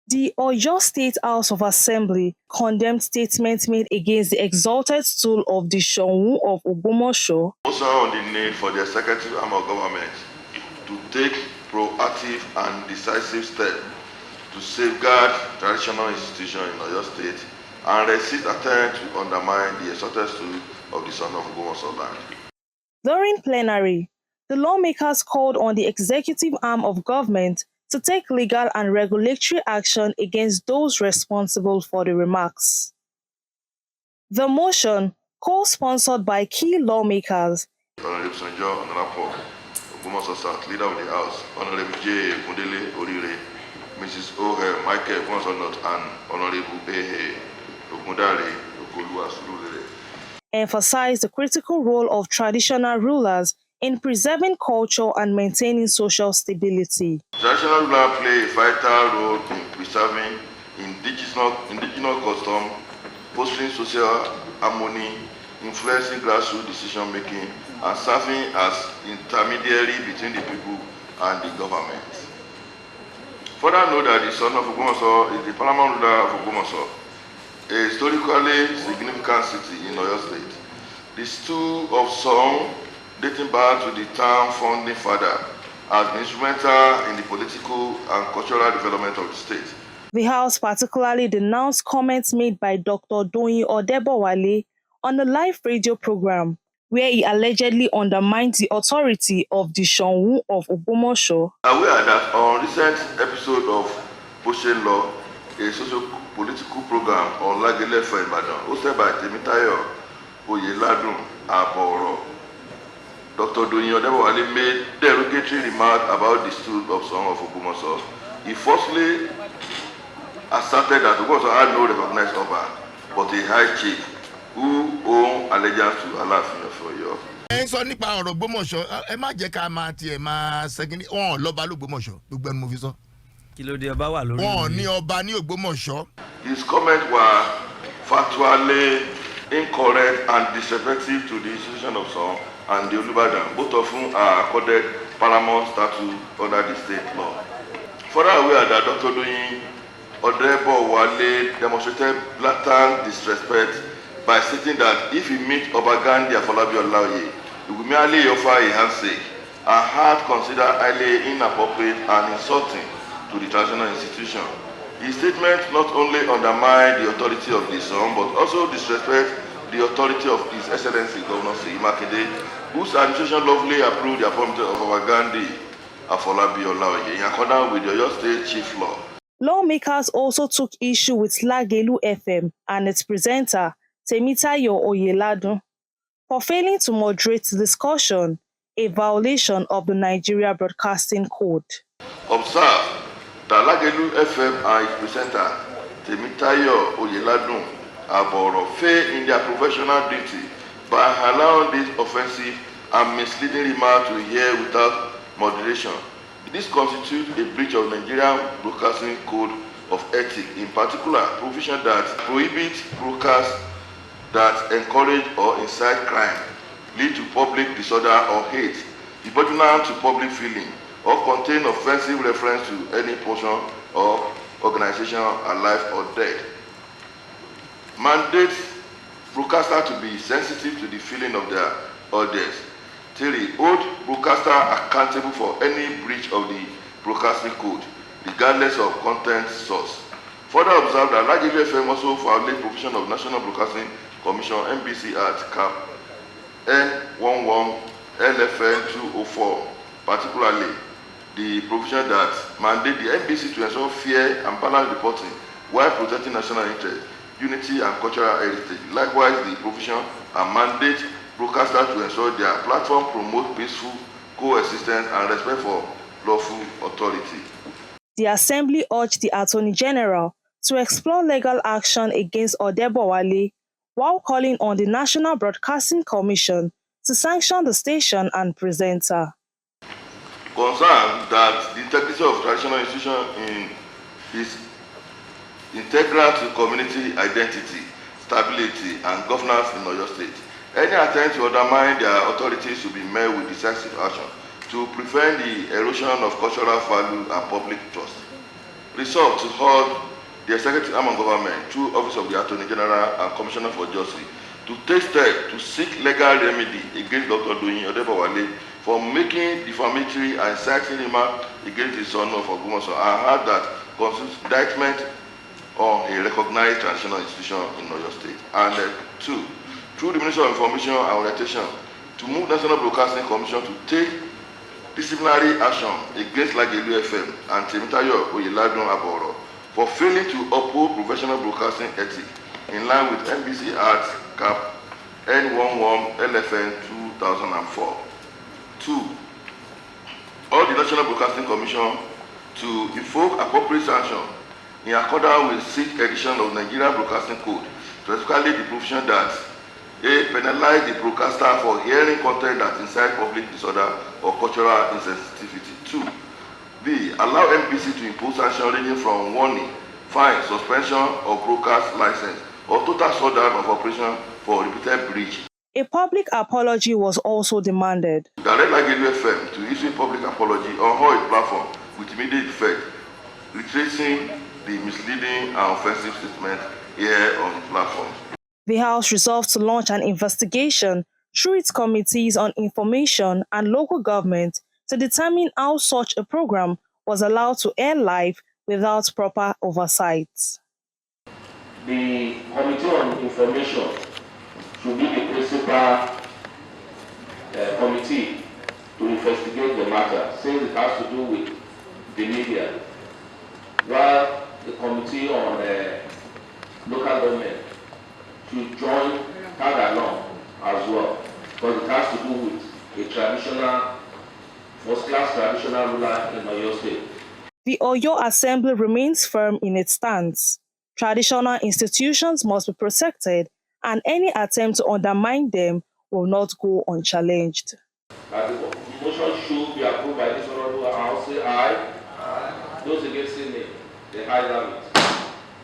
The Oyo State House of Assembly condemned statements made against the exalted stool of the Shoun of Ogbomoso. Also on the need for the executive arm of government to take proactive and decisive steps to safeguard traditional institutions in Oyo State and resist attempts to undermine the exalted stool of the Son of Ogbomoso land. During plenary, the lawmakers called on the executive arm of government to take legal and regulatory action against those responsible for the remarks. The motion, co-sponsored by key lawmakers, Honorable Sanjo Onalapo, Ogbomoso South, Leader of the House, Honorable J. Mundele Orire, Mrs. O. Michael Ogbomoso North, and Honorable A. Ogundare Ogolua Surulere, emphasized the critical role of traditional rulers in preserving culture and maintaining social stability. Traditional rulers play a vital role in preserving indigenous custom, fostering social harmony, influencing grassroots decision-making, and serving as intermediary between the people and the government. Further note that the Son of Ogbomoso is the paramount ruler of Ogbomoso, a historically significant city in Oyo State. The stool of song, dating back to the town founding father, has been instrumental in the political and cultural development of the state. The House particularly denounced comments made by Dr. Doyin Odebowale on a live radio program where he allegedly undermined the authority of the Shoun of Ogbomoso. Aware that on recent episode of Poshen Law, a socio-political program on Lagelu for Ibadan, hosted by Temitayo Oyeladun Aboro, Dr. Doyin Odebowale made derogatory remarks about the stool of Son of Ogbomoso. He falsely asserted that Ogbomoso had no recognized Oba, but a high chief who owned allegiance to Alaafin of Oyo. ẹ ń sọ nípa ọ̀rọ̀ Ògbómọ̀ṣọ́ ẹ má jẹ́ ká máa tiẹ̀ máa ṣẹ́gi wọn lọ́ba l'Ògbómọ̀ṣọ́ gbogbo ẹnu mo fi sọ. kí ló dé ọba wà lórí mi. wọn ní ọba ní Ògbómọ̀ṣọ́. His comments were factually incorrect and disrespectful to the institution of Son and the Olubadan, both of whom are accorded paramount status under the state law. Further aware that Dr. Doyin Odebowale demonstrated blatant disrespect by stating that if he meets Oba Gandhi Afolabi Olaoye, he will merely offer a handshake, and had considered highly inappropriate and insulting to the traditional institution. His statement not only undermined the authority of the Son, but also disrespect the authority of His Excellency Governor Seyi Makinde, whose administration lawfully approved the appointment of Oba Gandhi Afolabi Olaoye in accordance with the Oyo State Chief Law. Lawmakers also took issue with Lagelu FM and its presenter, Temitayo Oyeladun, for failing to moderate discussion, a violation of the Nigeria Broadcasting Code. Observe that Lagelu FM and its presenter, Temitayo Oyeladun, Aboro, fail in their professional duty by allowing this offensive and misleading remark to hear without moderation. This constitutes a breach of Nigerian Broadcasting Code of Ethics, in particular, provision that prohibits broadcasts that encourage or incite crime, lead to public disorder or hate, repugnant to public feeling, or contain offensive reference to any person or organization alive or dead. Mandates broadcasters to be sensitive to the feeling of their audience. 3. Hold broadcasters accountable for any breach of the broadcasting code, regardless of content source. Further observe that Lagelu FM also violates provision of National Broadcasting Commission NBC Act Cap N11 LFN 204, particularly the provision that mandate the NBC to ensure fair and balanced reporting while protecting national interest, unity and cultural heritage. Likewise, the provision and mandate broadcasters to ensure their platform promote peaceful coexistence and respect for lawful authority. The Assembly urged the Attorney General to explore legal action against Odebowale while calling on the National Broadcasting Commission to sanction the station and presenter. Concerned that the integrity of traditional institutions is integral to community identity, stability, and governance in Oyo State. Any attempt to undermine their authority should be met with decisive action to prevent the erosion of cultural value and public trust. resolved to hold the executive arm of government through Office of the Attorney General and Commissioner for Justice to take steps to seek legal remedy against Dr. Doyin Odebowale for making defamatory and inciting remarks against the son of Ogbomoso. I heard that constitutes indictment on a recognized traditional institution in Oyo State. And two, through the Ministry of Information and Orientation, to move National Broadcasting Commission to take disciplinary action against Lagelu FM and Temitayo Oyeladun Aboro for failing to uphold professional broadcasting ethics in line with NBC Act Cap N11 LFN 2004. Two, all the National Broadcasting Commission to invoke appropriate sanction in accordance with 6th edition of Nigeria Broadcasting Code, specifically the provision that A. Penalize the broadcaster for hearing content that incite public disorder or cultural insensitivity. 2. B. Allow NBC to impose sanction ranging from warning, fine, suspension of broadcast license, or total shutdown of operation for repeated breach. A public apology was also demanded. Direct Lagelu FM to issue public apology on all its platform with immediate effect, retracing the misleading and offensive statement here on its platform. The House resolved to launch an investigation through its committees on information and local government to determine how such a program was allowed to air live without proper oversight. The Committee on Information should be the principal committee to investigate the matter, since it has to do with the media, while the Committee on Local Government should join tag along as well, because it has to do with a traditional, first-class traditional ruler in Oyo State. The Oyo Assembly remains firm in its stance. Traditional institutions must be protected, and any attempt to undermine them will not go unchallenged. That the motion should be approved by this honorable House. Say aye. Aye. Those against it, nay. The ayes have it.